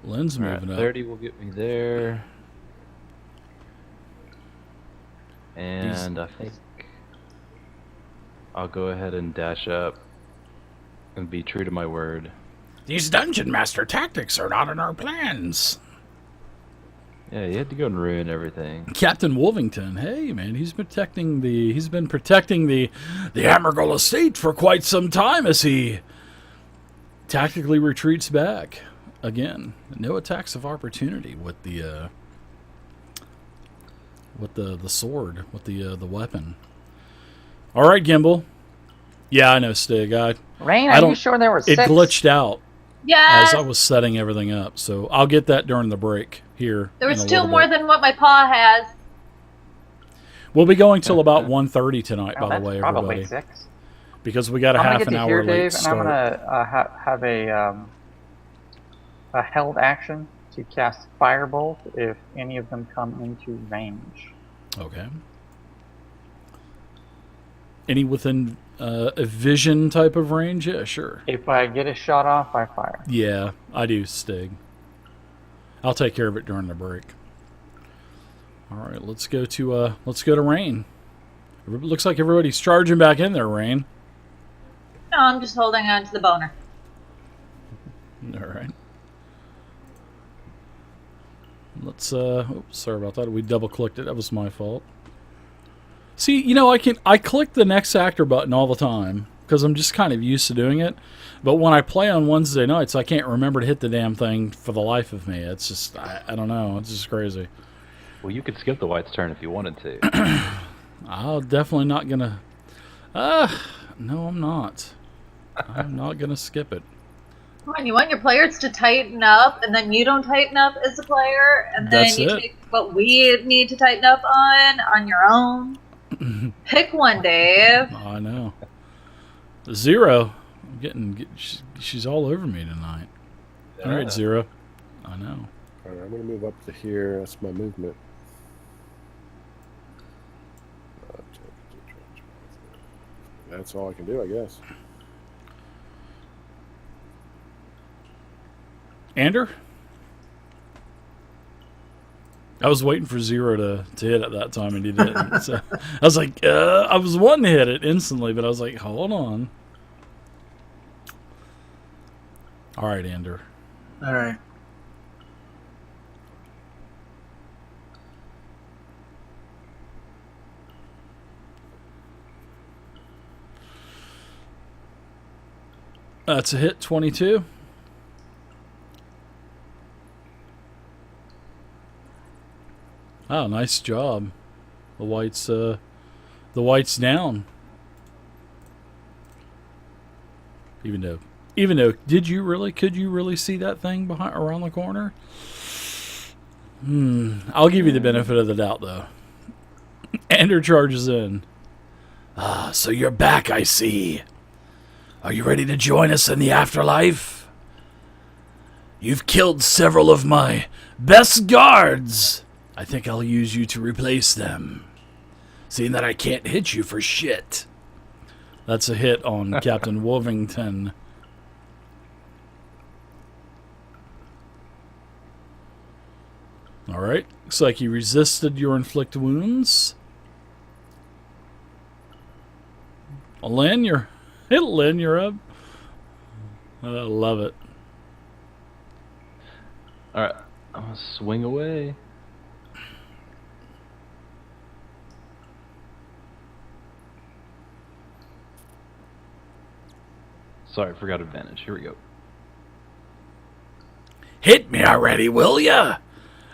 Lynn's moving up. 30 will get me there. And I think I'll go ahead and dash up and be true to my word. These Dungeon Master tactics are not in our plans. Yeah, you had to go and ruin everything. Captain Wolvington, hey man, he's been protecting the Amargol estate for quite some time as he tactically retreats back. Again, no attacks of opportunity with the sword, with the weapon. All right, Gimbal. Yeah, I know, Stig. Rain, are you sure there were 6? It glitched out Yes. as I was setting everything up, so I'll get that during the break here. There was 2 more than what my paw has. We'll be going till about 1:30 tonight, Oh, by the way, probably everybody. 6. Because we got a half an hour here, late Dave, start. and I'm gonna have a held action to cast Firebolt if any of them come into range. Okay. Any within a vision type of range? Yeah, sure. If I get a shot off, I fire. Yeah, I do, Stig. I'll take care of it during the break. All right, let's go to Rain. It looks like everybody's charging back in there, Rain. No, I'm just holding on to the boner. All right. Let's oops, sorry about that. We double clicked it. That was my fault. See, you know, I click the next actor button all the time because I'm just kind of used to doing it. But when I play on Wednesday nights, I can't remember to hit the damn thing for the life of me. It's just I don't know. It's just crazy. Well, you could skip the White's turn if you wanted to. I'm definitely not gonna. No, I'm not. I'm not gonna skip it. Come on, you want your players to tighten up, and then you don't tighten up as a player, and then you take what we need to tighten up on your own. Pick one, Dave. I know. Zero. She's all over me tonight. Yeah. All right, Zero. I know. All right, I'm going to move up to here. That's my movement. That's all I can do, I guess. Ander? I was waiting for Zero to hit at that time, and he didn't. So I was like, I was wanting to hit it instantly, but I was like, hold on. All right, Ander. All right. That's a hit, 22. Oh, nice job. The White's down. Even though, could you really see that thing around the corner? I'll give you the benefit of the doubt, though. Ender charges in. So you're back, I see. Are you ready to join us in the afterlife? You've killed several of my best guards. I think I'll use you to replace them, seeing that I can't hit you for shit. That's a hit on Captain Wolvington. All right. Looks like you resisted your inflict wounds. Lynn, you're up. I love it. All right, I'm gonna swing away. Sorry, forgot advantage. Here we go. Hit me already, will ya?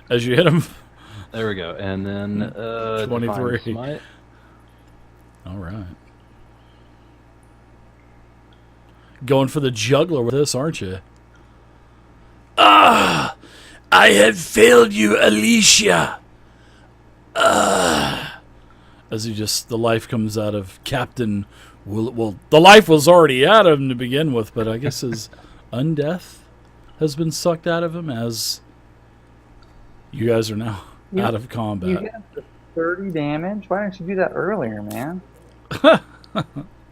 As you hit him. There we go. And then 23. Smite. All right. Going for the juggler with this, aren't you? I have failed you, Alicia. As the life comes out of Captain. Well, the life was already out of him to begin with, but I guess his undeath has been sucked out of him as you guys are now out of combat. You got the 30 damage? Why didn't you do that earlier, man?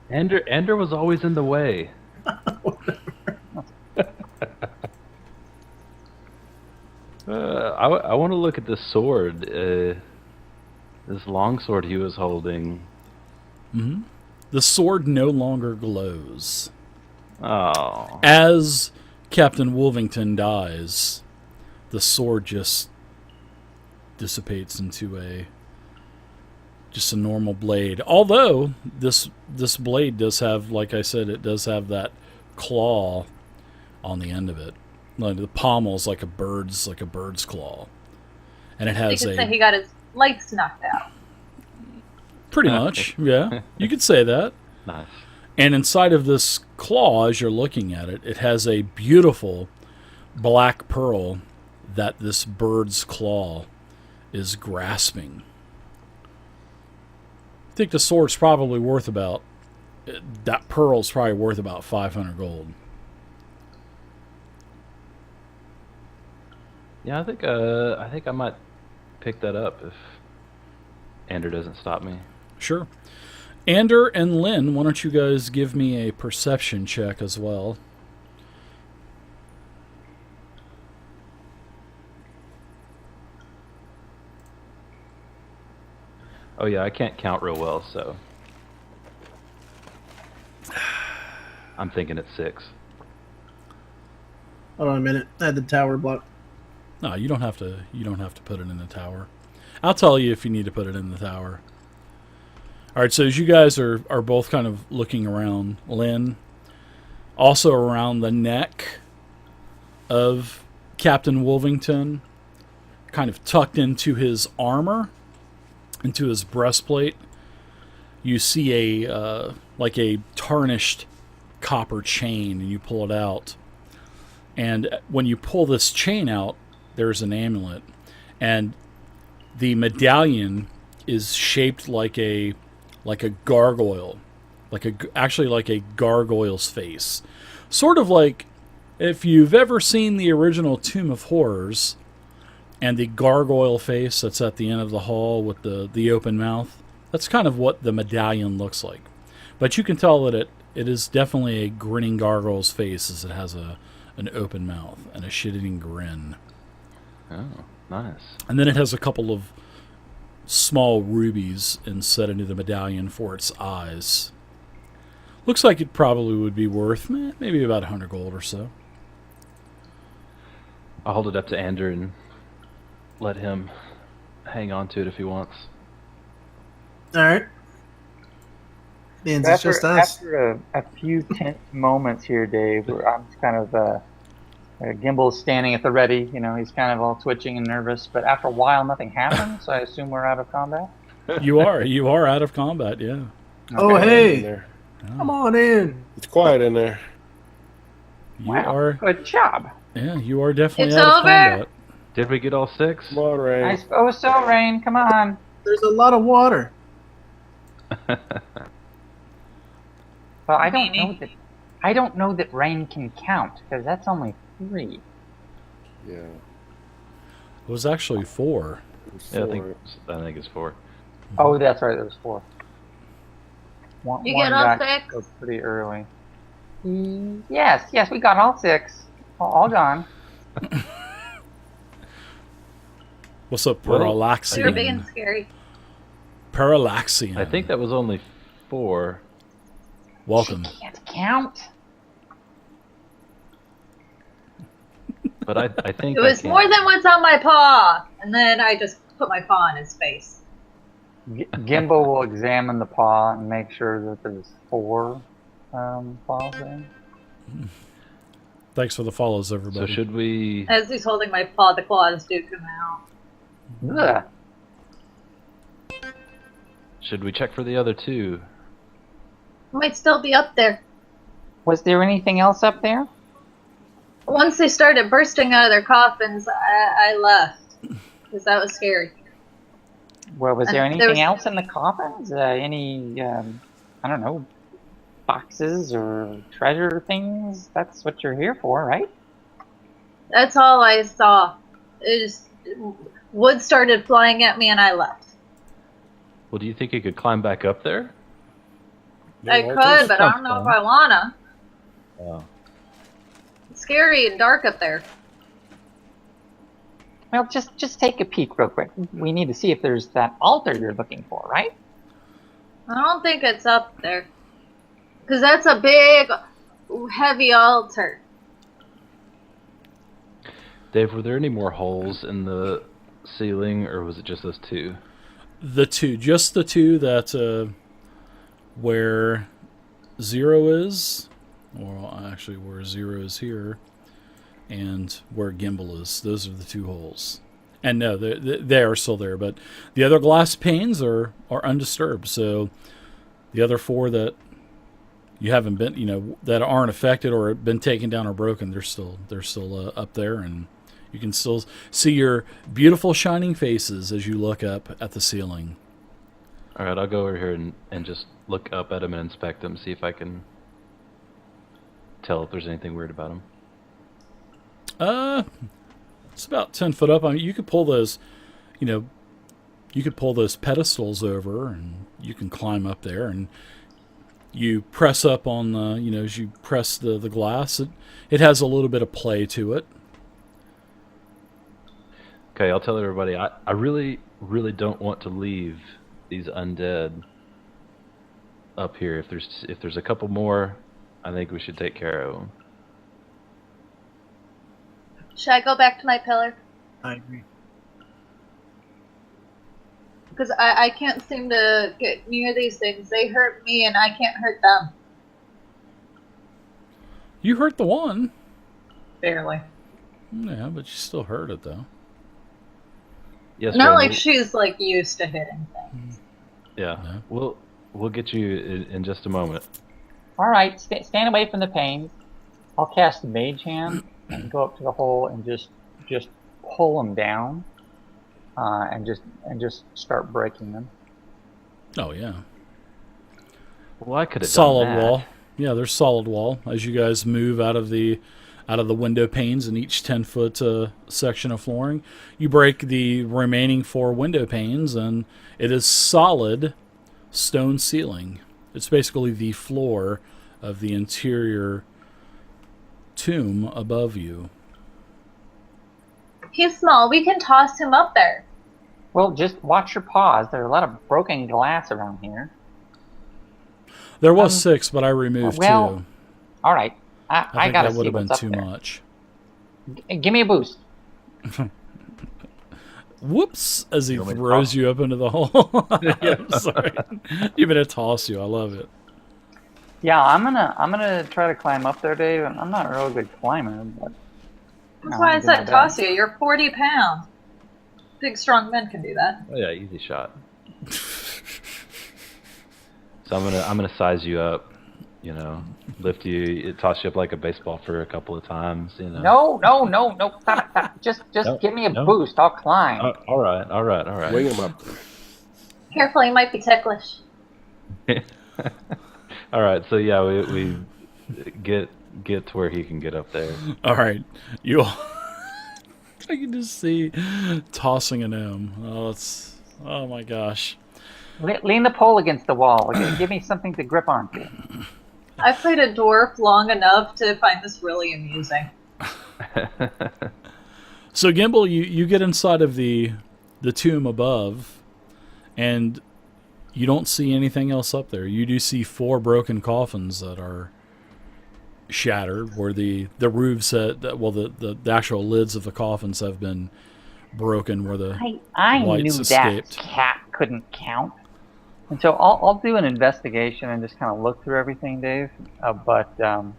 Ender was always in the way. I want to look at this sword. This longsword he was holding. Mm-hmm. The sword no longer glows. Oh. As Captain Wolvington dies, the sword just dissipates into just a normal blade. Although this blade does have, like I said, it does have that claw on the end of it. Like the pommel's like a bird's claw, and it has You could say he got his legs knocked out. pretty much, yeah. You could say that. Nice. And inside of this claw, as you're looking at it, it has a beautiful black pearl that this bird's claw is grasping. I think the sword's probably worth that pearl's probably worth about 500 gold. Yeah, I think I might pick that up if Ander doesn't stop me. Sure. Ander and Lynn, why don't you guys give me a perception check as well? Oh yeah, I can't count real well, so I'm thinking it's 6. Hold on a minute. I had the tower blocked. No, you don't have to put it in the tower. I'll tell you if you need to put it in the tower. All right, so as you guys are both kind of looking around, Lynn, also around the neck of Captain Wolvington, kind of tucked into his armor, into his breastplate, you see a tarnished copper chain, and you pull it out. And when you pull this chain out, there's an amulet, and the medallion is shaped like a gargoyle, actually like a gargoyle's face, sort of like if you've ever seen the original Tomb of Horrors and the gargoyle face that's at the end of the hall with the open mouth. That's kind of what the medallion looks like, but you can tell that it is definitely a grinning gargoyle's face, as it has an open mouth and a shit-eating grin. Oh, nice. And then it has a couple of small rubies inset into the medallion for its eyes. Looks like it probably would be worth maybe about 100 gold or so. I'll hold it up to Ander and let him hang on to it if he wants. All right. Means it's just us. After a few tense moments here, Dave, where I'm just kind of Gimbal's standing at the ready. You know, he's kind of all twitching and nervous. But after a while, nothing happens. So I assume we're out of combat. You are out of combat, yeah. Oh, In hey. there. Come on in. It's quiet in there. You Wow, are, good job. yeah, you are definitely It's out of over. combat. Did we get all 6? Come on, Ray. I suppose so, Rain. Come on. There's a lot of water. Well, I don't know that Rain can count because that's only 3. Yeah. It was actually 4. Yeah, I Four. think it's 4. Oh, that's right. There was 4. One get all got 6? killed pretty early. Yes, we got all 6. All gone. What's up, Well, You're Parallaxian? being scary. Parallaxian. I think that was only 4. Welcome. She can't count. But I think It was more than what's on my paw, and then I just put my paw on his face. Gimbal will examine the paw and make sure that there's 4 paws there. Thanks for the follows, So everybody. should we? As he's holding my paw, the claws do come out. Ugh. Should we check for the other 2? Might still be up there. Was there anything else up there? Once they started bursting out of their coffins, I left. Because that was scary. Well, was there There anything was- else in the coffins? Any, I don't know, boxes or treasure things? That's what you're here for, right? That's all I saw. Wood started flying at me and I left. Well, do you think you could climb back up there? I could, but I don't know if I wanna. Oh. It's scary and dark up there. Well, just take a peek real quick. We need to see if there's that altar you're looking for, right? I don't think it's up there. Because that's a big, heavy altar. Dave, were there any more holes in the ceiling, or was it just those two? Just the two that where 0 is, or actually where 0 is here, and where Gimbal is. Those are the 2 holes. And no, they are still there, but the other glass panes are undisturbed. So the other 4 that you haven't been, that aren't affected or been taken down or broken, they're still up there, and you can still see your beautiful shining faces as you look up at the ceiling. All right, I'll go over here and just look up at them and inspect them, see if I can tell if there's anything weird about them. It's about 10 foot up. I mean, you could pull those, you could pull those pedestals over, and you can climb up there, and you press up on the, as you press the glass, it has a little bit of play to it. Okay, I'll tell everybody, I really, really don't want to leave these undead up here. If there's a couple more, I think we should take care of them. Should I go back to my pillar? I agree. Because I can't seem to get near these things. They hurt me, and I can't hurt them. You hurt the one. Barely. Yeah, but you still hurt it, though. Yes, Not Ray, like she's, like, used to hitting things. Yeah, we'll get you in just a moment. All right, stand away from the panes. I'll cast the Mage Hand and go up to the hole and just pull them down, and just start breaking them. Oh, yeah. Well, I could have Solid done that. wall. Yeah, there's solid wall as you guys move out of the window panes in each 10-foot section of flooring. You break the remaining 4 window panes, and it is solid stone ceiling. It's basically the floor of the interior tomb above you. He's small. We can toss him up there. Well, just watch your paws. There are a lot of broken glass around here. There was 6, but I removed 2. All right. I I think gotta that see would have what's been up too there. much. Give me a boost. Whoops! As he You want me to throws toss? you up into the hole. I'm sorry. You're gonna toss you. I love it. Yeah, I'm gonna try to climb up there, Dave. I'm not a real good climber, but That's no, why I I'm doing said my toss best. you. You're 40 pounds. Big, strong men can do that. Oh yeah, easy shot. So I'm gonna size you up, lift you, toss you up like a baseball for a couple of times, No, stop. Just No, give me a no. boost. I'll climb. All right. Wing him up. Careful, he might be ticklish. All right, so yeah, we get to where he can get up there. All right, you. I can just see tossing an M. Oh my gosh. Lean the pole against the wall. Give me something to grip onto. I've played a dwarf long enough to find this really amusing. So Gimbal, you get inside of the tomb above, and you don't see anything else up there. You do see 4 broken coffins that are shattered, where the roofs the actual lids of the coffins have been broken, where the I knew lights that escaped. cat couldn't count. And so I'll do an investigation and just kind of look through everything, Dave. So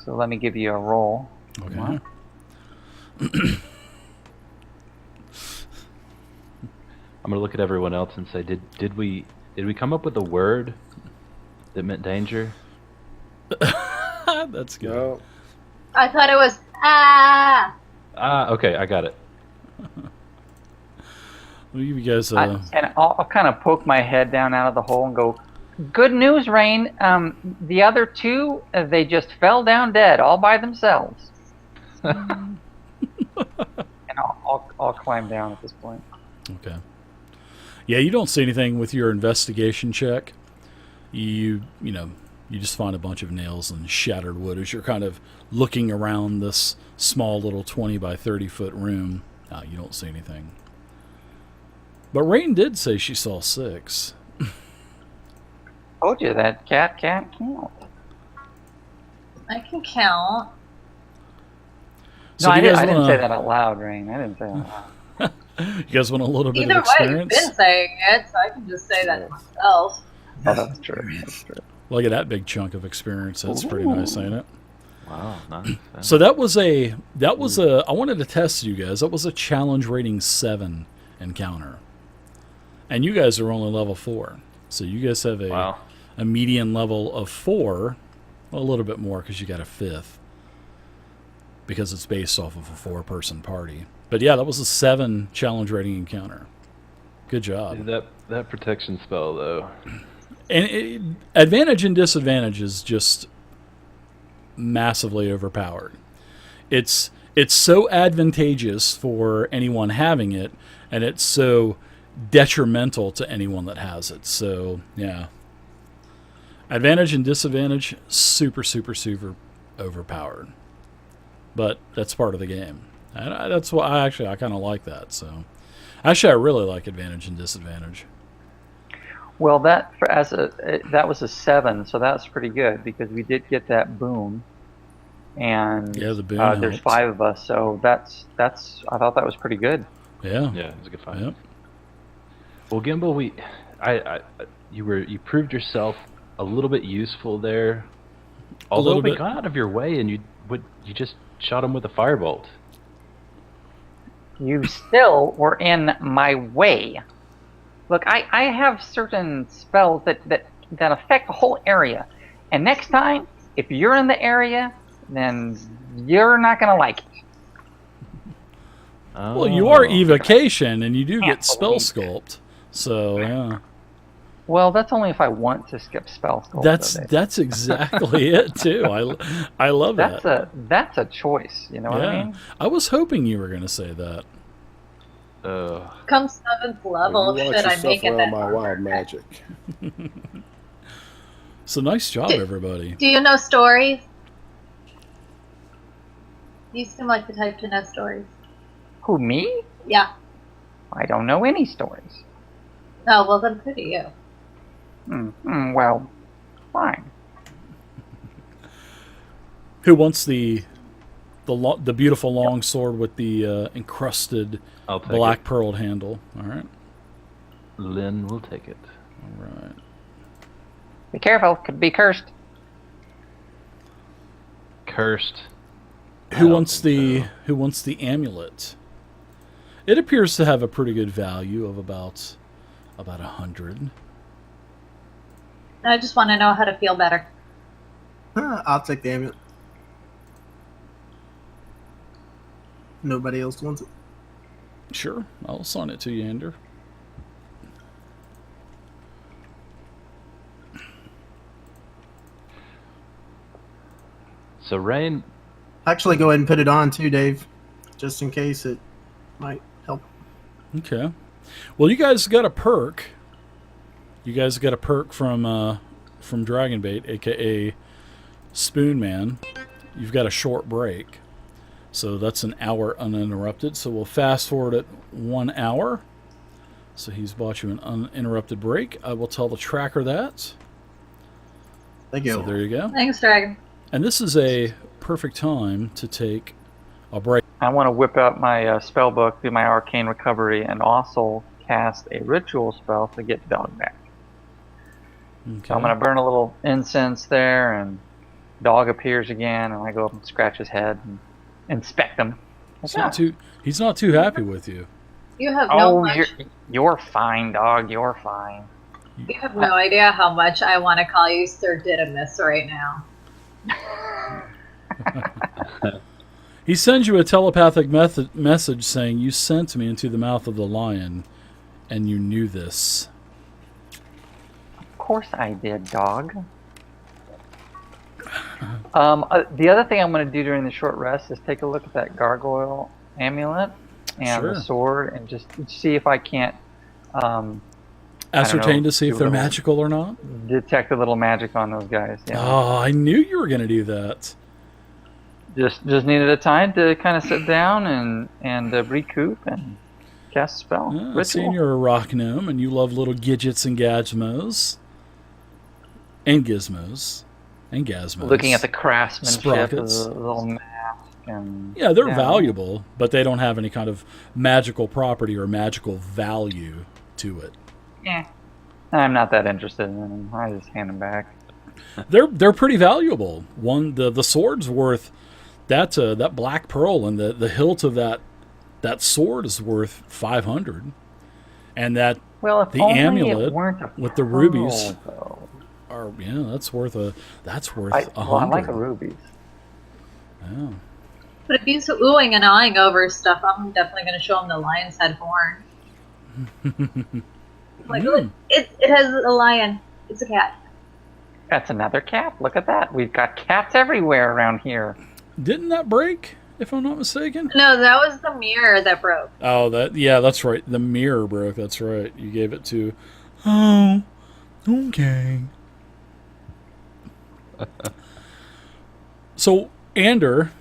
let me give you a roll. Okay. What? I'm gonna look at everyone else and say, did we come up with a word that meant danger? That's good. No. I thought it was, ah! Okay, I got it. I'll give you guys And I'll kind of poke my head down out of the hole and go, "Good news, Rain. The other 2, they just fell down dead all by themselves." And I'll climb down at this point. Okay. Yeah, you don't see anything with your investigation check. You You just find a bunch of nails and shattered wood as you're kind of looking around this small little 20 by 30 foot room. You don't see anything. But Rain did say she saw 6. Told you that cat can't count. I can count. So No, I do you guys didn't say wanna- that out loud, Rain. I didn't say that out loud. You guys want a little bit Either of way, you've experience? been saying it, so I can just say that to myself. Oh, that's true. That's true. Look at that big chunk of experience. That's pretty nice, ain't it? Wow, nice. So that was a I wanted to test you guys. That was a challenge rating 7 encounter. And you guys are only level 4. So you guys have Wow. a median level of 4, well, a little bit more because you got a 5th. Because it's based off of a 4-person party. But yeah, that was a 7 challenge rating encounter. Good job. Dude, that protection spell though. And advantage and disadvantage is just massively overpowered. It's so advantageous for anyone having it, and it's so detrimental to anyone that has it. So yeah, advantage and disadvantage, super overpowered. But that's part of the game. And that's why I kind of like that. So actually, I really like advantage and disadvantage. Well, that was a 7, so that's pretty good because we did get that boon, and Yeah, the boon there's helped. 5 of us, so that's I thought that was pretty good. Yeah. Yeah, it was a good fight. Yep. Well, Gimbal, you proved yourself a little bit useful there. Although little we bit. got out of your way and you just shot him with a firebolt. You still were in my way. Look, I have certain spells that affect the whole area, and next time, if you're in the area, then you're not gonna like it. Well, you are Oh. evocation, and you do Can't get spell sculpt. So yeah, Well, that's only if I want to skip spell sculpt. that's exactly it too. I love that. That's a choice. You know what I mean? I was hoping you were going to say that. Come 7th level, You watch should I yourself make it around that my far? wild magic. So nice job, everybody. Do you know stories? You seem like the type to know stories. Who, me? Yeah. I don't know any stories. Oh, well then who do you? Well, fine. Who wants the beautiful long sword with the encrusted I'll take black it. pearled handle? All right. Lynn will take it. All right. Be careful, could be cursed. Cursed. Who don't wants think Who wants the amulet? It appears to have a pretty good value of about 100. I just want to know how to feel better. I'll take the amulet. Nobody else wants it. Sure, I'll assign it to you, Ander. So Rain, Actually, go ahead and put it on too, Dave, just in case it might help. Okay. Well, you guys got a perk. You guys got a perk from Dragonbait, aka Spoon Man. You've got a short break, so that's an hour uninterrupted. So we'll fast forward it 1 hour. So he's bought you an uninterrupted break. I will tell the tracker that. Thank you. So there you go. Thanks, Dragon. And this is a perfect time to take a break. I want to whip out my spell book, do my arcane recovery, and also cast a ritual spell to get the dog back. Okay. So I'm going to burn a little incense there, and dog appears again, and I go up and scratch his head and inspect him. He's not too happy with you. You have no You're fine, dog. You're fine. You have no idea how much I want to call you Sir Didymus right now. He sends you a telepathic message saying, "You sent me into the mouth of the lion, and you knew this." Of course I did, dog. The other thing I'm going to do during the short rest is take a look at that gargoyle amulet and Sure. the sword, and just see if I can't Ascertain to see if do a they're little- magical or not? Detect a little magic on those guys. Yeah. Oh, I knew you were going to do that. Just needed a time to kind of sit down and recoup and cast a spell. Yeah, Ritual. seeing you're a rock gnome and you love little gadgets and gizmos. And gizmos. And gasmos. Looking at the craftsmanship Sprockets. of the little mask. And, Yeah, they're valuable, but they don't have any kind of magical property or magical value to it. Yeah. I'm not that interested in them. I just hand them back. They're pretty valuable. One the sword's worth that black pearl, and the hilt of that sword is worth 500. And that Well, if the only amulet it weren't a with the pearl, rubies though. are that's worth a I 100. like the rubies. Yeah. But if he's oohing and awing over stuff, I'm definitely going to show him the lion's head horn. Like, look, it has a lion. It's a cat. That's another cat. Look at that. We've got cats everywhere around here. Didn't that break, if I'm not mistaken? No, that was the mirror that broke. Oh, that's right. The mirror broke. That's right. You gave it to. Oh, okay. So, Ander,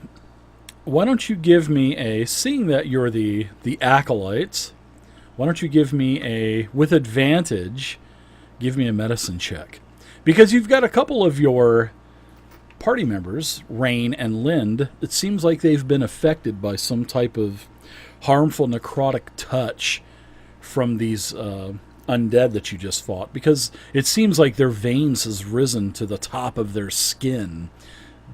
why don't you give me seeing that you're the acolytes, why don't you give me with advantage, give me a medicine check. Because you've got a couple of your party members, Rain and Lind, it seems like they've been affected by some type of harmful necrotic touch from these undead that you just fought. Because it seems like their veins has risen to the top of their skin.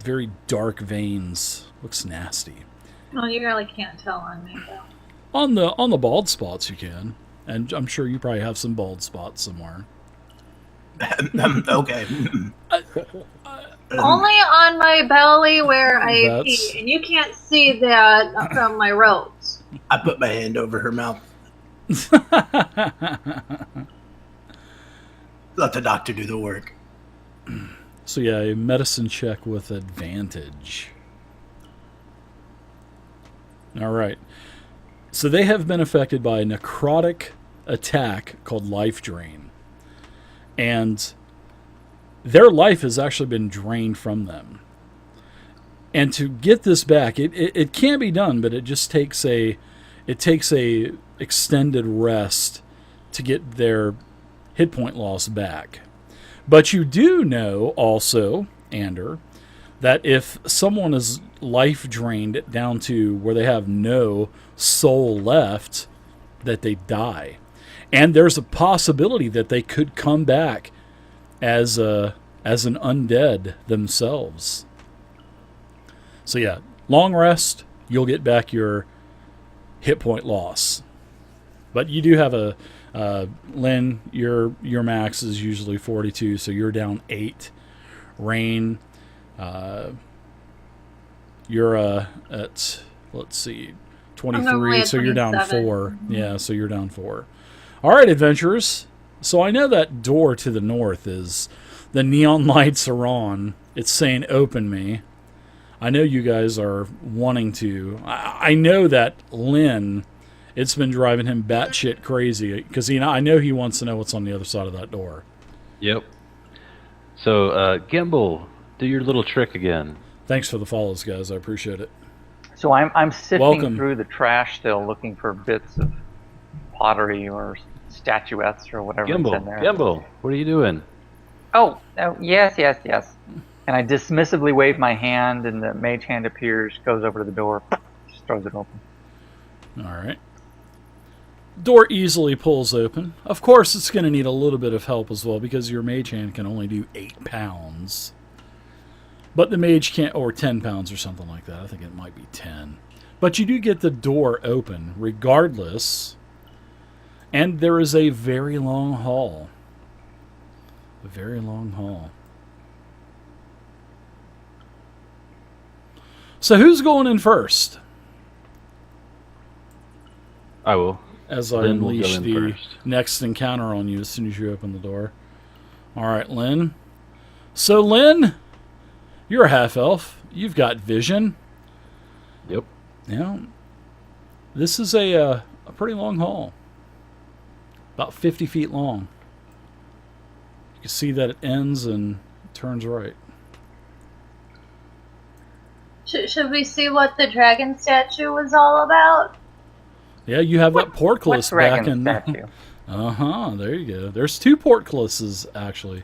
Very dark veins. Looks nasty. Well, you really can't tell on me, though. On the bald spots you can. And I'm sure you probably have some bald spots somewhere. Okay. Only on my belly where I That's- pee, and you can't see that from my robes. I put my hand over her mouth. Let the doctor do the work. So yeah, a medicine check with advantage. All right. So they have been affected by a necrotic attack called life drain. And their life has actually been drained from them. And to get this back, it can be done, but it just takes a extended rest to get their hit point loss back. But you do know also, Ander, that if someone is life drained down to where they have no soul left, that they die. And there's a possibility that they could come back as an undead themselves. So yeah, long rest, you'll get back your hit point loss. But you do have Lynn, your max is usually 42, so you're down 8. Rain, you're at, let's see, 23, at so you're down 27. 4. Mm-hmm. Yeah, so you're down 4. All right, adventurers. So I know that door to the north is, the neon lights are on. It's saying open me. I know you guys are wanting to. I know that Lynn, it's been driving him batshit crazy because I know he wants to know what's on the other side of that door. Yep. So, Gimbal, do your little trick again. Thanks for the follows, guys. I appreciate it. So I'm sifting Welcome. through the trash still, looking for bits of pottery or statuettes or whatever is in there. Gimbal, what are you doing? Oh, yes. And I dismissively wave my hand, and the mage hand appears, goes over to the door, just throws it open. All right. Door easily pulls open. Of course, it's going to need a little bit of help as well because your mage hand can only do 8 pounds. But the mage can't, or 10 pounds or something like that. I think it might be 10. But you do get the door open regardless. And there is a very long hall. A very long hall. So who's going in first? I will. As I Lynn will go unleash in the first. next encounter on you as soon as you open the door. All right, Lynn. So, Lynn, you're a half-elf. You've got vision. Yep. Yeah. This is a pretty long hall. About 50 feet long. can see that it ends and turns right. Should we see what the dragon statue was all about? Yeah, you have that portcullis back dragon in. statue? There you go. There's 2 portcullises actually.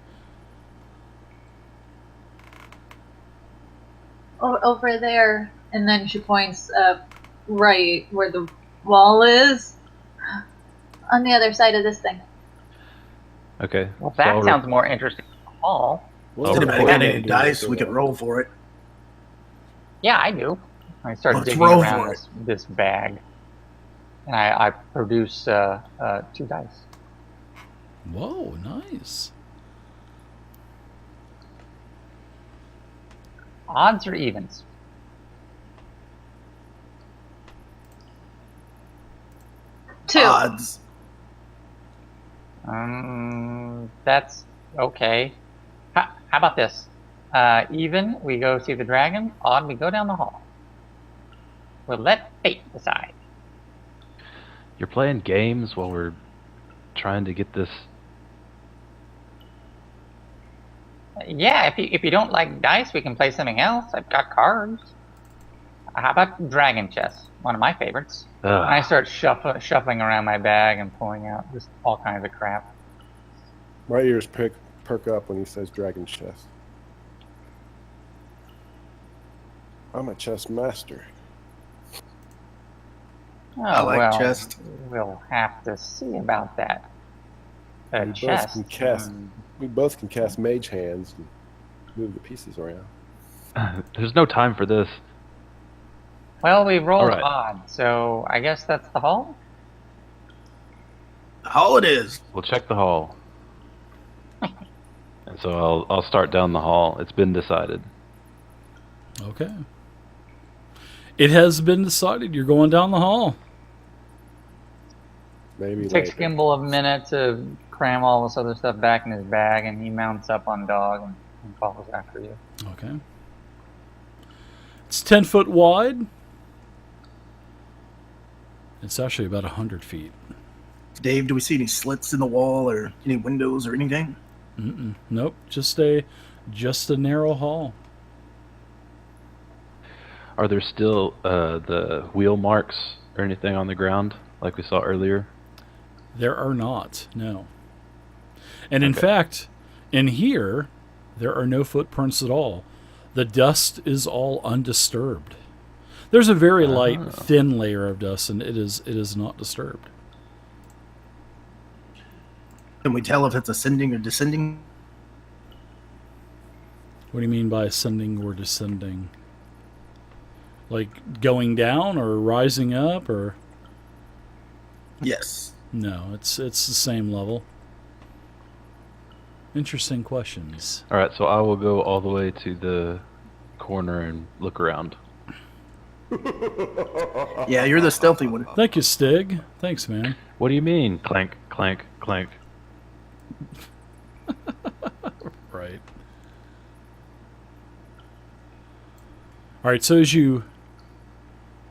Over there, and then she points up right where the wall is, on the other side of this thing. Okay. Well, so that sounds more interesting than the hall. Well, Did Oh, anybody got any dice? We could roll for it. Yeah, I do. I start Let's digging roll around for it. this bag, and I produce 2 dice. Whoa, nice. Odds or evens? Two. Odds. That's okay. How about this? Even, we go see the dragon. Odd, we go down the hall. We'll let fate decide. You're playing games while we're trying to get this. Yeah, if you don't like dice, we can play something else. I've got cards. How about dragon chess? One of my favorites. And I start shuffling around my bag and pulling out just all kinds of crap. my ears perk up when he says dragon chess. I'm a chess master. Oh, I like well, chess. we'll have to see about that. We both Chess. can cast. We both can cast mage hands and move the pieces around. There's no time for this. Well, we rolled All right. odd, so I guess that's the hall. Hall it is. We'll check the hall. And so I'll start down the hall. It's been decided. Okay. It has been decided. You're going down the hall. Maybe It takes later. Gimbal a minute to cram all this other stuff back in his bag, and he mounts up on Dog and follows after you. Okay. It's 10 foot wide. It's actually about 100 feet. Dave, do we see any slits in the wall or any windows or anything? Nope. Just a narrow hall. Are there still the wheel marks or anything on the ground like we saw earlier? There are not. No. And in Okay. fact, in here, there are no footprints at all. The dust is all undisturbed. There's a very light, thin layer of dust, and it is not disturbed. Can we tell if it's ascending or descending? What do you mean by ascending or descending? Like going down or rising up or? Yes. No, it's the same level. Interesting questions. All right, so I will go all the way to the corner and look around. Yeah, you're the stealthy one. Thank you, Stig. Thanks, man. What do you mean? Clank, clank, clank. Right. All right, so as you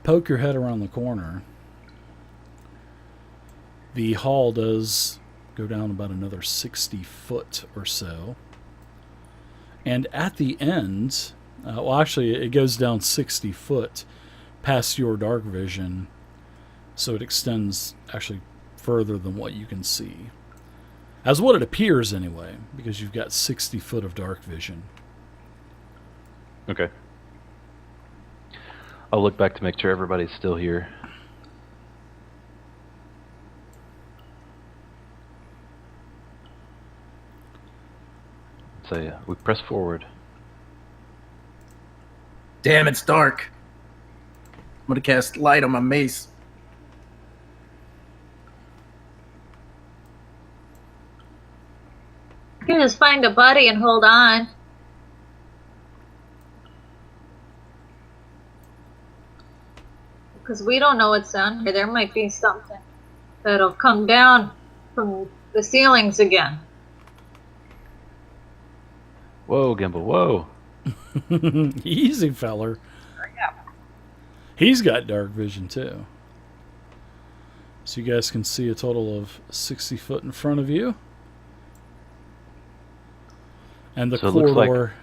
poke your head around the corner, the hall does go down about another 60 foot or so. And at the end, well, actually, it goes down 60 foot past your dark vision, so it extends actually further than what you can see. As what it appears, anyway, because you've got 60 foot of dark vision. Okay. I'll look back to make sure everybody's still here. So we press forward. Damn, it's dark. I'm gonna cast light on my mace. You can just find a buddy and hold on. Because we don't know what's down here. There might be something that'll come down from the ceilings again. Whoa, Gimbal, whoa. Easy, feller. He's got dark vision, too. So you guys can see a total of 60 foot in front of you. And the So it looks like- corridor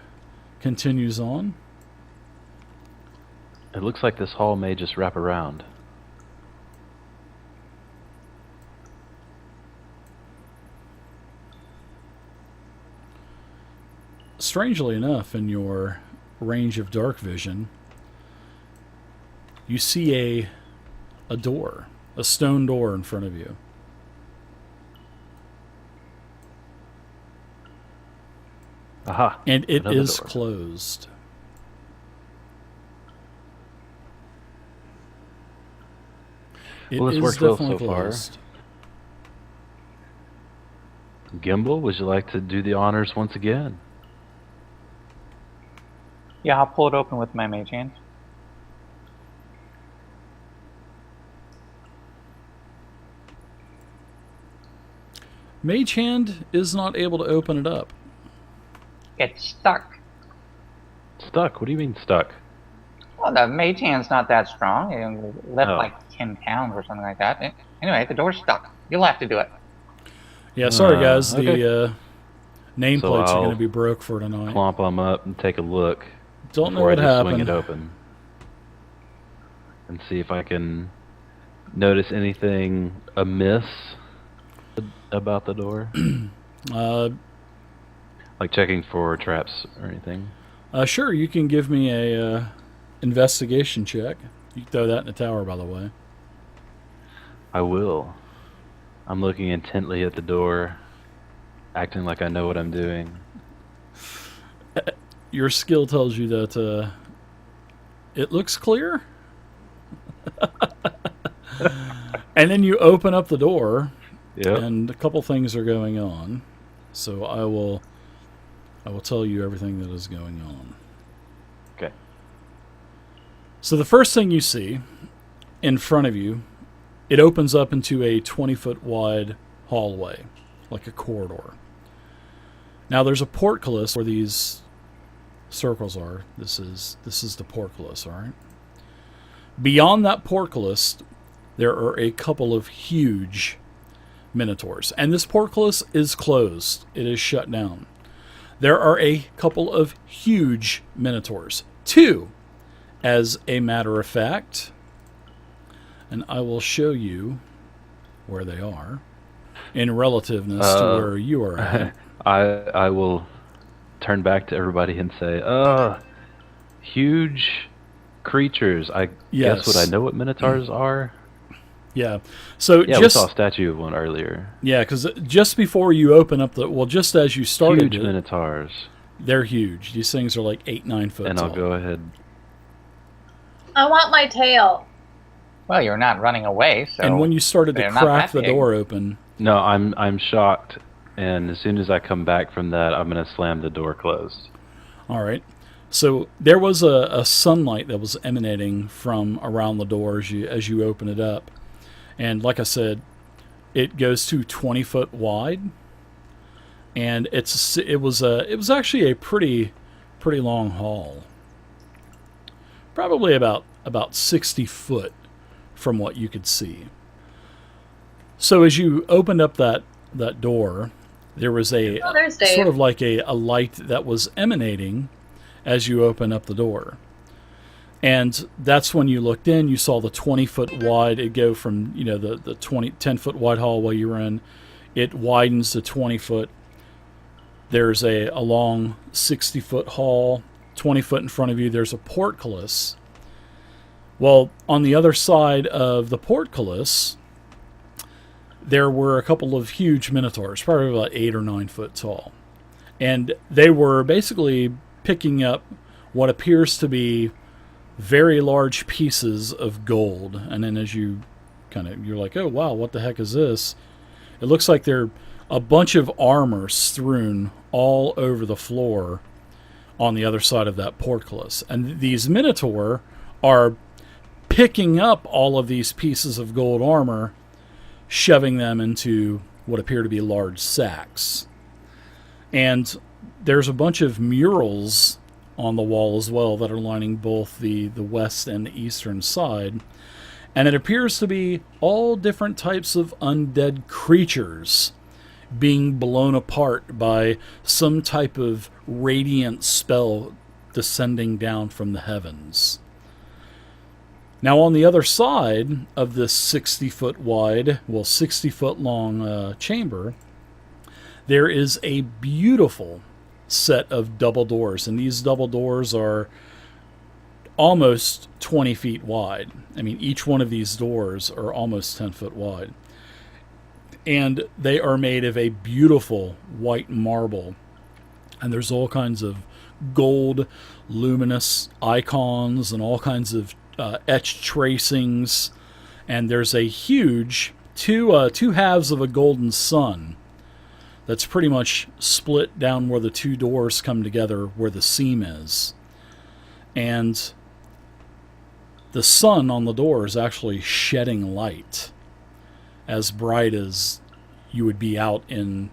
continues on. It looks like this hall may just wrap around. Strangely enough, in your range of dark vision, you see a door, a stone door in front of you. Aha! And it Another is door. closed. It Well, this is worked well definitely so far. closed. Gimbal, would you like to do the honors once again? Yeah, I'll pull it open with my mage hand. Mage Hand is not able to open it up. It's stuck. Stuck? What do you mean stuck? Well, the mage hand's not that strong. It lift Oh. like 10 pounds or something like that. Anyway, the door's stuck. You'll have to do it. Yeah, sorry guys, okay. the nameplates are I'll going to be broke for tonight. Clomp them up and take a look Don't know before I what just swing happened. it open. And see if I can notice anything amiss about the door. Uh, Like checking for traps or anything. sure, you can give me a investigation check. You can throw that in the tower, by the way. I will. I'm looking intently at the door, acting like I know what I'm doing. Your skill tells you that it looks clear. And then you open up the door, Yep. and a couple things are going on. So I will tell you everything that is going on. Okay. So the first thing you see in front of you, it opens up into a 20-foot wide hallway, like a corridor. Now there's a portcullis where these circles are. This is the portcullis, all right? Beyond that portcullis, there are a couple of huge minotaurs. And this portcullis is closed. It is shut down. There are a couple of huge minotaurs. Two, as a matter of fact. And I will show you where they are in relativeness to where you are at. I will turn back to everybody and say, huge creatures. I Yes. guess what I know what minotaurs are. Yeah. So Yeah, we just saw a statue of one earlier. yeah, because just before you open up just as you started Huge it, minotaurs. they're huge. These things are like 8-9 foot And tall. I'll go ahead. I want my tail. Well, you're not running away, so... And when you started to they're not crack that the big. door open, No, I'm shocked, and as soon as I come back from that, I'm gonna slam the door closed. all right. So there was a sunlight that was emanating from around the door as you open it up, and like I said, it goes to 20 foot wide, and it was actually a pretty long hall, probably about 60 foot from what you could see. So as you opened up that door, there was a Oh, there's Dave. sort of like a light that was emanating as you open up the door. And that's when you looked in, you saw the 20 foot wide. It go from, the 10 foot wide hallway you were in. It widens to 20 foot. There's a long 60 foot hall, 20 foot in front of you. There's a portcullis. Well, on the other side of the portcullis, there were a couple of huge minotaurs, probably about 8 or 9 foot tall. And they were basically picking up what appears to be very large pieces of gold. And then as you're like, oh, wow, what the heck is this? It looks like they're a bunch of armor strewn all over the floor on the other side of that portcullis. And these minotaur are picking up all of these pieces of gold armor, shoving them into what appear to be large sacks. And there's a bunch of murals on the wall as well that are lining both the west and the eastern side. And it appears to be all different types of undead creatures being blown apart by some type of radiant spell descending down from the heavens. Now, on the other side of this 60-foot wide, 60-foot long chamber, there is a beautiful set of double doors, and these double doors are almost 20 feet wide. I mean, each one of these doors are almost 10 foot wide. And they are made of a beautiful white marble. And there's all kinds of gold, luminous icons and all kinds of etched tracings. And there's a huge two halves of a golden sun that's pretty much split down where the two doors come together, where the seam is. And the sun on the door is actually shedding light as bright as you would be out on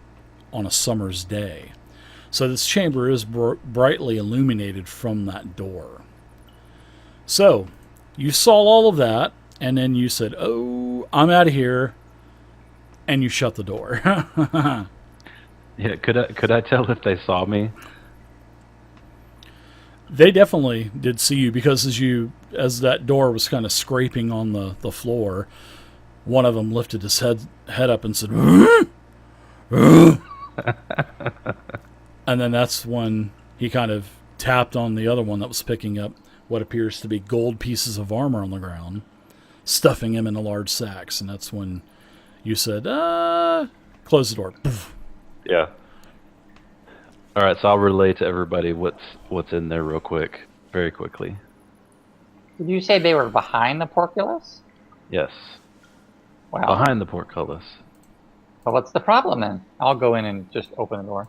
a summer's day. So this chamber is brightly illuminated from that door. So you saw all of that, and then you said, "Oh, I'm out of here," and you shut the door. Yeah, could I tell if they saw me? They definitely did see you, because as that door was kind of scraping on the floor, one of them lifted his head up and said, and then that's when he kind of tapped on the other one that was picking up what appears to be gold pieces of armor on the ground, stuffing him into large sacks. And that's when you said, close the door. Yeah. All right, so I'll relay to everybody what's in there very quickly. Did you say they were behind the portcullis? Yes. Wow. Behind the portcullis. Well, what's the problem then? I'll go in and just open the door.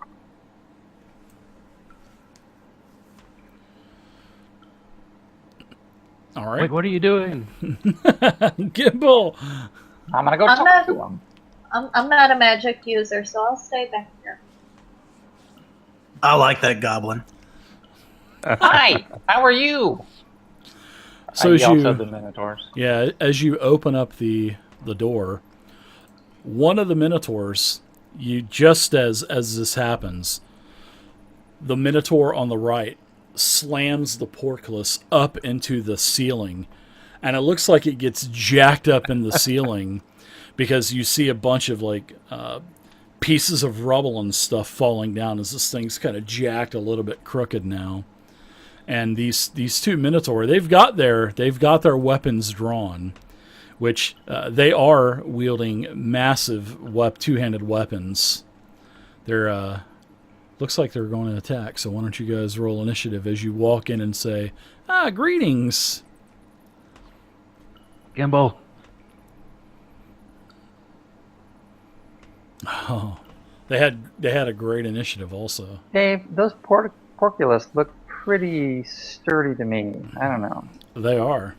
All right. Like, what are you doing? Gimbal! I'm gonna go talk to him. I'm not a magic user, so I'll stay back here. I like that goblin. Hi, how are you? So I as yelled you, at the Minotaurs. yeah, as you open up the door, one of the Minotaurs, just as this happens, the Minotaur on the right slams the portcullis up into the ceiling, and it looks like it gets jacked up in the ceiling because you see a bunch of pieces of rubble and stuff falling down as this thing's kind of jacked a little bit crooked now. And these two Minotaur, they've got their weapons drawn, which they are wielding massive two-handed weapons. They're looks like they're going to attack. So why don't you guys roll initiative as you walk in and say, greetings. Gimbal. Oh, they had a great initiative also. Dave, those portcullis look pretty sturdy to me. I don't know. They are.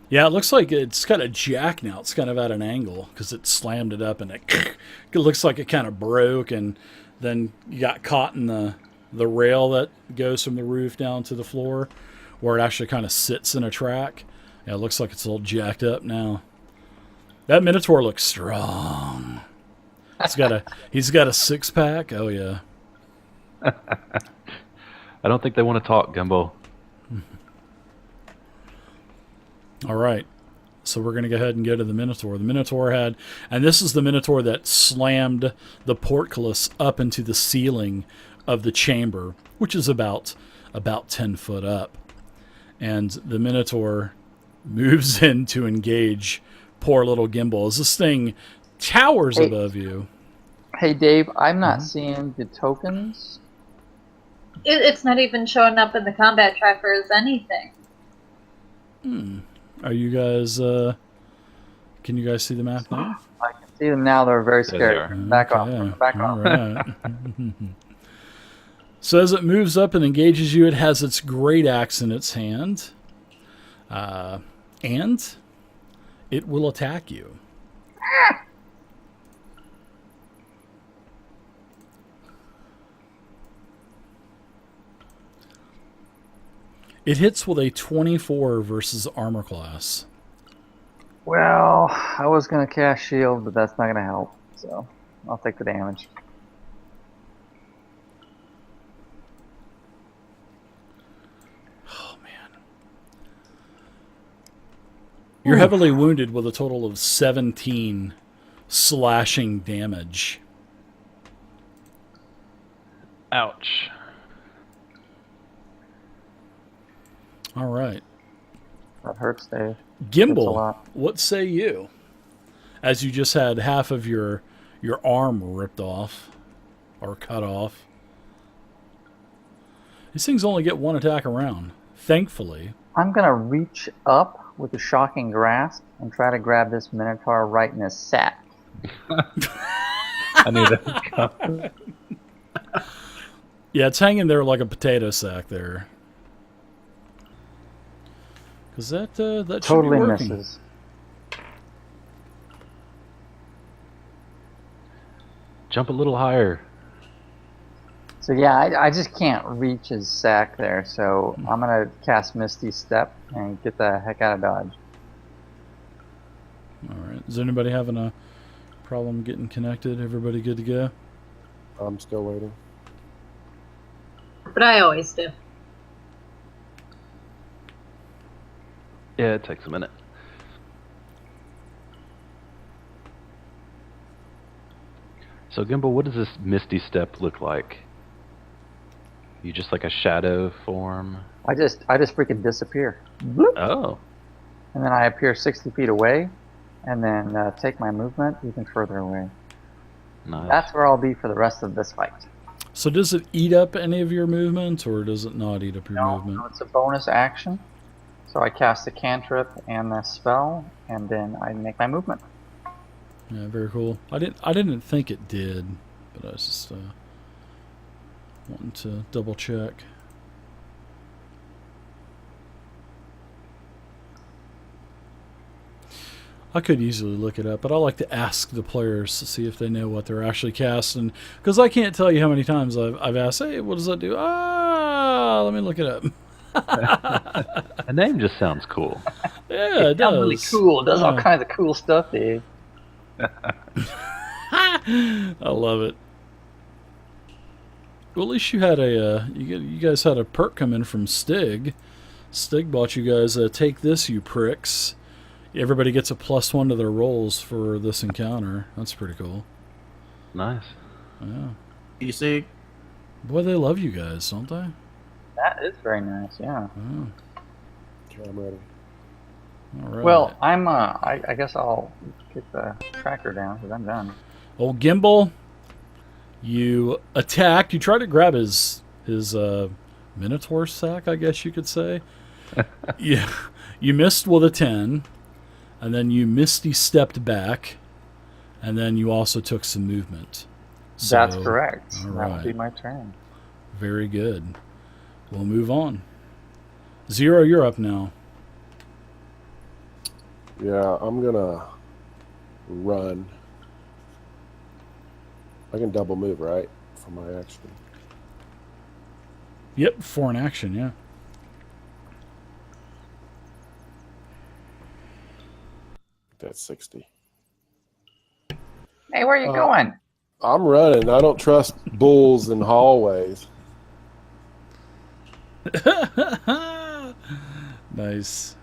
Yeah, it looks like it's got a jack now. It's kind of at an angle because it slammed it up and it looks like it kind of broke, and then you got caught in the rail that goes from the roof down to the floor where it actually kind of sits in a track. Yeah, it looks like it's all jacked up now. That Minotaur looks strong. He's got a six-pack. Oh, yeah. I don't think they want to talk, Gimbal. All right. So we're going to go ahead and go to the Minotaur. The Minotaur and this is the Minotaur that slammed the portcullis up into the ceiling of the chamber, which is about 10 foot up. And the Minotaur moves in to engage poor little Gimbal as this thing towers above you. Hey, Dave, I'm not seeing the tokens. It's not even showing up in the combat tracker as anything. Are you guys, can you guys see the map now? I can see them now. They're very scared. Back off. Back off. All right. So as it moves up and engages you, it has its great axe in its hand. And it will attack you. It hits with a 24 versus armor class. Well, I was going to cast shield, but that's not going to help. So I'll take the damage. Oh, man. You're heavily wounded with a total of 17 slashing damage. Ouch. All right. That hurts, Dave. Hurts a Gimbal, lot. what say you? As you just had half of your arm ripped off or cut off. These things only get one attack a round. Thankfully. I'm going to reach up with a shocking grasp and try to grab this Minotaur right in his sack. I knew that was coming. Yeah, it's hanging there like a potato sack there. Because that should Totally be working. misses. Jump a little higher. So yeah, I just can't reach his sack there, so I'm going to cast Misty Step and get the heck out of Dodge. All right. Is anybody having a problem getting connected? Everybody good to go? I'm still waiting. But I always do. Yeah, it takes a minute. So, Gimbal, what does this Misty Step look like? You just like a shadow form? I just freaking disappear. Bloop. Oh. And then I appear 60 feet away, and then take my movement even further away. Nice. That's where I'll be for the rest of this fight. So does it eat up any of your movement, or does it not eat up your No, movement? it's a bonus action. So I cast a cantrip and the spell, and then I make my movement. Yeah, very cool. I didn't think it did, but I was just wanting to double check. I could easily look it up, but I like to ask the players to see if they know what they're actually casting, because I can't tell you how many times I've asked, hey, what does that do? Ah, let me look it up. The name just sounds cool. Yeah, it does. Sounds really cool. It does all Yeah. kinds of cool stuff, Dave. I love it. Well, at least you had you guys had a perk come in from Stig. Stig bought you guys take this, you pricks. Everybody gets a +1 to their rolls for this encounter. That's pretty cool. Nice. Yeah. You see? Boy, they love you guys, don't they? That is very nice, yeah. Oh, Okay, I'm ready. all right. Well, I guess I'll get the tracker down because I'm done. Old Gimbal, you attacked. You tried to grab his Minotaur sack, I guess you could say. You missed with a 10, and then you Misty stepped back, and then you also took some movement. That's So, correct. all That will right. be my turn. Very good. We'll move on. Zero, you're up now. Yeah, I'm gonna run. I can double move, right? For my action. Yep, for an action, yeah. That's 60. Hey, where are you going? I'm running. I don't trust bulls in hallways. Nice.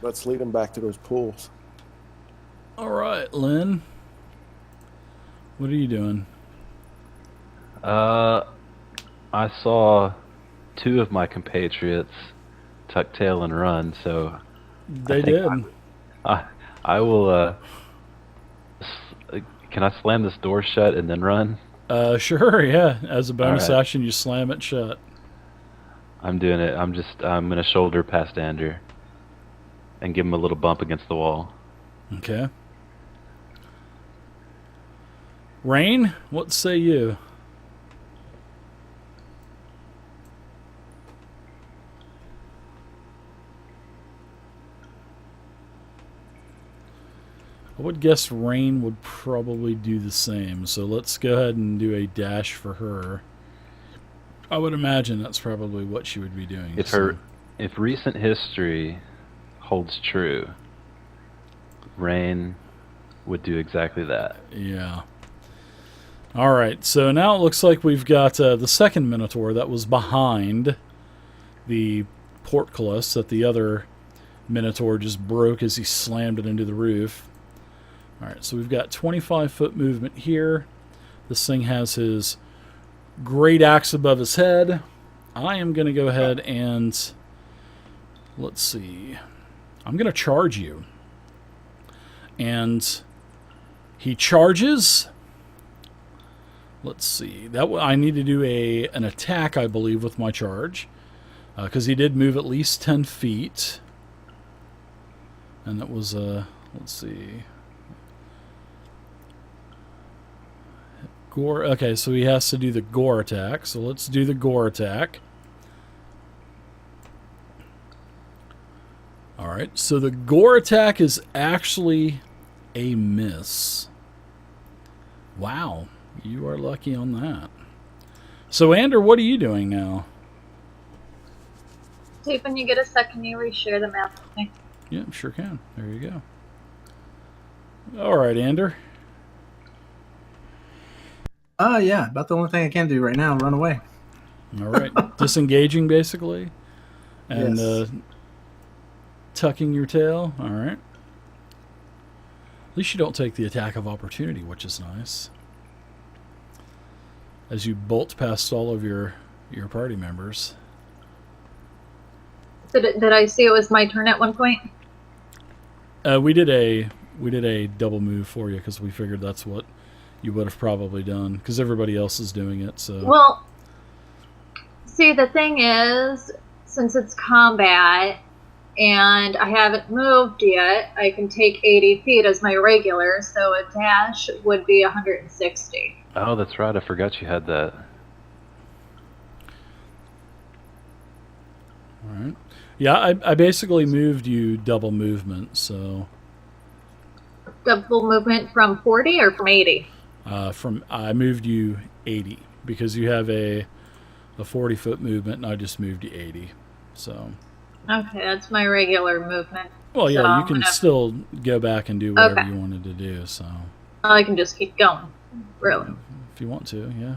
Let's lead them back to those pools. All right, Lynn. What are you doing? I saw two of my compatriots tuck tail and run, so They think did. I will. Can I slam this door shut and then run? Sure, yeah. As a bonus All right. action, you slam it shut. I'm doing it. I'm gonna shoulder past Andrew and give him a little bump against the wall. Okay. Rain, what say you? I would guess Rain would probably do the same, so let's go ahead and do a dash for her. I would imagine that's probably what she would be doing. If so- if recent history holds true, Rain would do exactly that. Yeah. All right, so now it looks like we've got the second Minotaur that was behind the portcullis that the other Minotaur just broke as he slammed it into the roof. All right, so we've got 25-foot movement here. This thing has his great axe above his head. I am going to go ahead and, let's see, I'm going to charge you. And he charges. Let's see. I need to do an attack, I believe, with my charge. Because he did move at least 10 feet. And that was, let's see. Gore. Okay, so he has to do the gore attack. So let's do the gore attack. Alright, so the gore attack is actually a miss. Wow. You are lucky on that. So, Ander, what are you doing now? Dave, when you get a second, you reshare the map with me. Yeah, sure can. There you go. All right, Ander. Yeah, about the only thing I can do right now, run away. All right. Disengaging, basically. And Yes. Tucking your tail. All right. At least you don't take the attack of opportunity, which is nice. As you bolt past all of your party members. Did I see it was my turn at one point? We did a double move for you because we figured that's what you would have probably done because everybody else is doing it. So Well, see, the thing is, since it's combat and I haven't moved yet, I can take 80 feet as my regular, so a dash would be 160. Oh, that's right. I forgot you had that. all right. Yeah, I basically moved you double movement. So Double movement from 40 or from 80? I moved you 80 because you have a 40-foot movement, and I just moved you 80. So. Okay, that's my regular movement. Well, yeah, So you can still go back and do whatever you wanted to do. So. I can just keep going. Really? If you want to, yeah.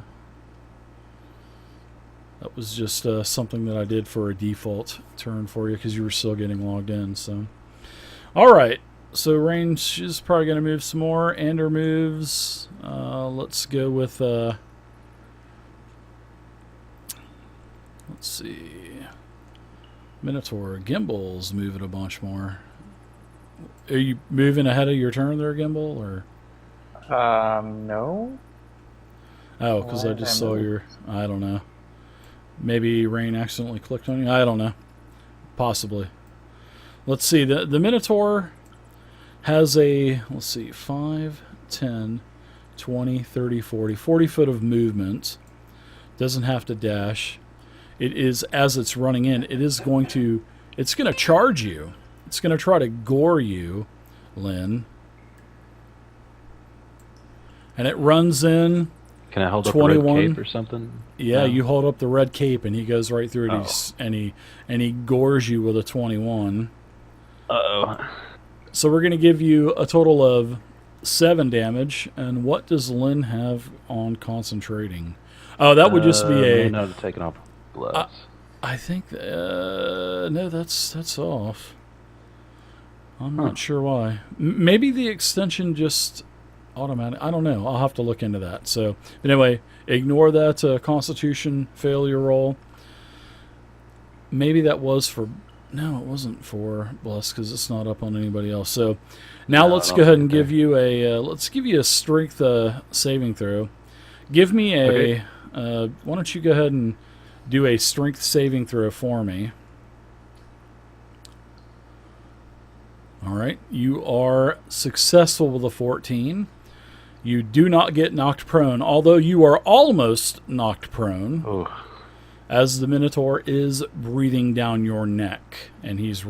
That was just something that I did for a default turn for you because you were still getting logged in. So, all right. So range is probably going to move some more. Ander moves. Let's go with. Let's see. Minotaur. Gimbal's moving a bunch more. Are you moving ahead of your turn there, Gimbal, or? No. Oh, because I just saw your. I don't know. Maybe Rain accidentally clicked on you. I don't know. Possibly. Let's see. The Minotaur has a, let's see, 5, 10, 20, 30, 40. 40 foot of movement. Doesn't have to dash. It is, as it's running in, it's going to charge you. It's going to try to gore you, Lynn. And it runs in. Can I hold 21. up a red cape or something? Yeah, No? you hold up the red cape, and he goes right through it, and he gores you with a 21. Uh-oh. So we're going to give you a total of 7 damage. And what does Lynn have on concentrating? Oh, that would just be a. No, taking off blood. I think no, that's off. I'm not sure why. Maybe the extension just. Automatic. I don't know. I'll have to look into that. So, but anyway, ignore that Constitution failure roll. Maybe that was for. No, it wasn't for Bless because it's not up on anybody else. So, now let's go ahead and give you a. Let's give you a strength saving throw. Give me a. Okay. Why don't you go ahead and do a strength saving throw for me? All right, you are successful with a 14. You do not get knocked prone, although you are almost knocked prone, as the Minotaur is breathing down your neck, and he's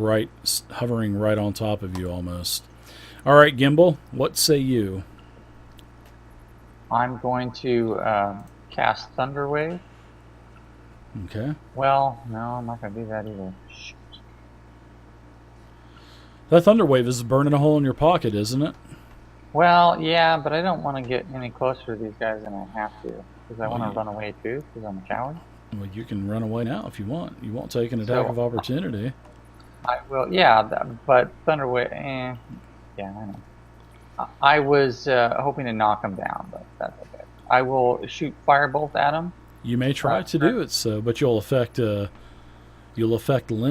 hovering right on top of you almost. All right, Gimbal, what say you? I'm going to cast Thunder Wave. Okay. Well, no, I'm not going to do that either. Shoot. That thunder wave is burning a hole in your pocket, isn't it? Well, yeah, but I don't want to get any closer to these guys than I have to, because I want to run away too, because I'm a coward. Well, you can run away now if you want. You won't take an attack of opportunity. I will, yeah, but thunder wave, yeah, I know. I was hoping to knock him down, but that's okay. I will shoot firebolt at him. You may try to do it, but you'll affect Lynn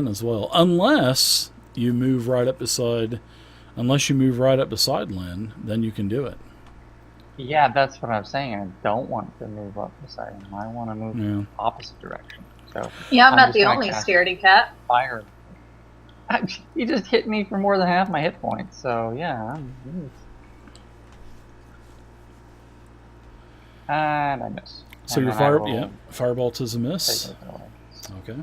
as well, unless you move right up beside. Unless you move right up beside Lynn, then you can do it. Yeah, that's what I'm saying. I don't want to move up beside him. I want to move opposite direction. So yeah, I'm not the only scaredy cat. Fire. He just hit me for more than half my hit points. So yeah. And I miss. So your firebolt is a miss. Okay.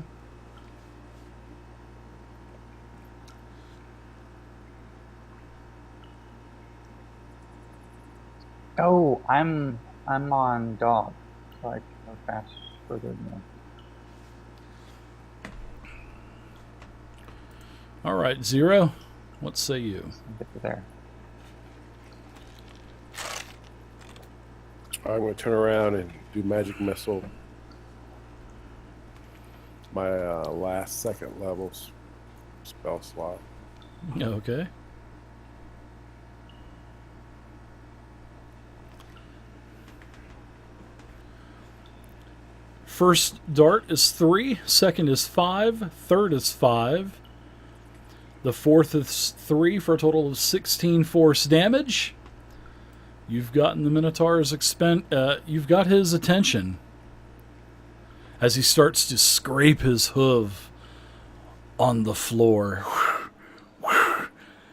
Oh, I'm on dog, so I can go fast further than that. All right, Zero. What say you? Get to there. I'm going to turn around and do magic missile. My last second levels spell slot. Okay. First dart is 3, second is 5, third is 5. The fourth is 3 for a total of 16 force damage. You've gotten the Minotaur's you've got his attention as he starts to scrape his hoof on the floor.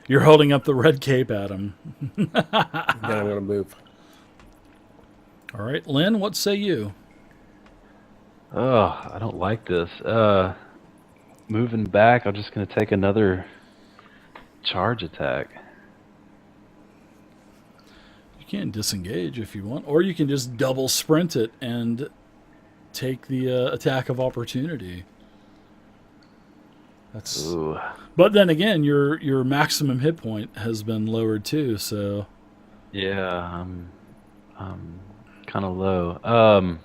You're holding up the red cape at him. Then I'm going to move. All right, Lynn, what say you? Oh, I don't like this. Moving back, I'm just going to take another charge attack. You can disengage if you want, or you can just double sprint it and take the attack of opportunity. That's. Ooh. But then again, your maximum hit point has been lowered too, so. Yeah, I'm kind of low.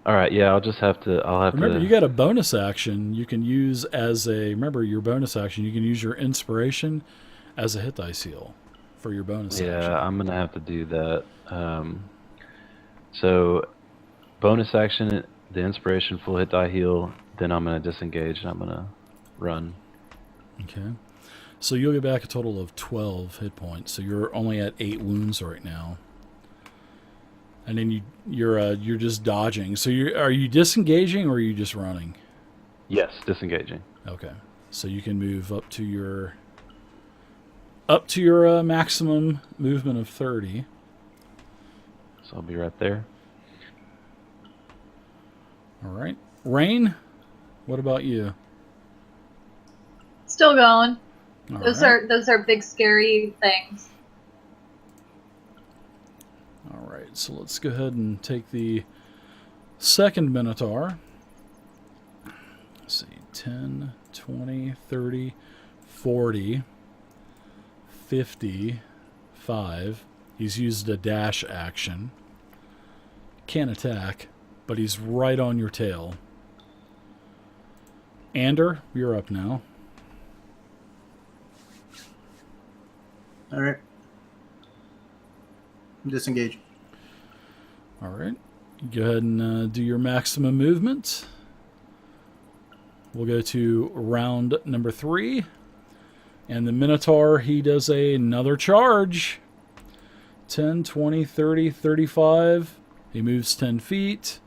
All right, yeah, I'll have Remember, to. you got a bonus action you can use remember your bonus action, you can use your inspiration as a hit dice heal for your bonus action. Yeah, I'm going to have to do that. So, bonus action, the inspiration, full hit die heal, then I'm going to disengage and I'm going to run. Okay. So you'll get back a total of 12 hit points. So you're only at 8 wounds right now. And then you're just dodging. So are you disengaging or are you just running? Yes, disengaging. Okay. So you can move up to your maximum movement of 30. So I'll be right there. All right. Rain, what about you? Still going. All Those right. are big scary things. All right. So let's go ahead and take the second Minotaur. Let's see. 10, 20, 30, 40, 50, 5. He's used a dash action. Can't attack, but he's right on your tail. Ander, you're up now. All right. Disengage. All right. Go ahead and do your maximum movement. We'll go to round number 3. And the Minotaur, he does another charge. 10, 20, 30, 35. He moves 10 feet.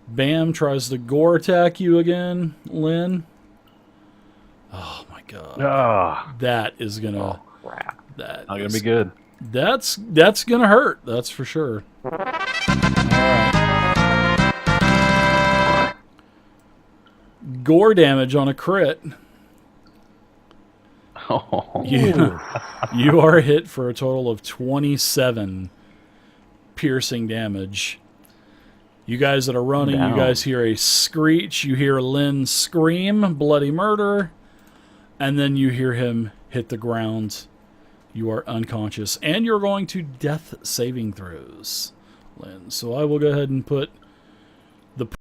Bam, tries to gore attack you again, Lynn. Oh, my God. Ah, That is going to... Oh, crap. That not gonna is- be good. That's gonna hurt. That's for sure. All right. Gore damage on a crit. Oh, You are hit for a total of 27 piercing damage. You guys that are running, you guys hear a screech. You hear Lynn scream, bloody murder. And then you hear him hit the ground. You are unconscious. And you're going to death saving throws, Lynn. So I will go ahead and put the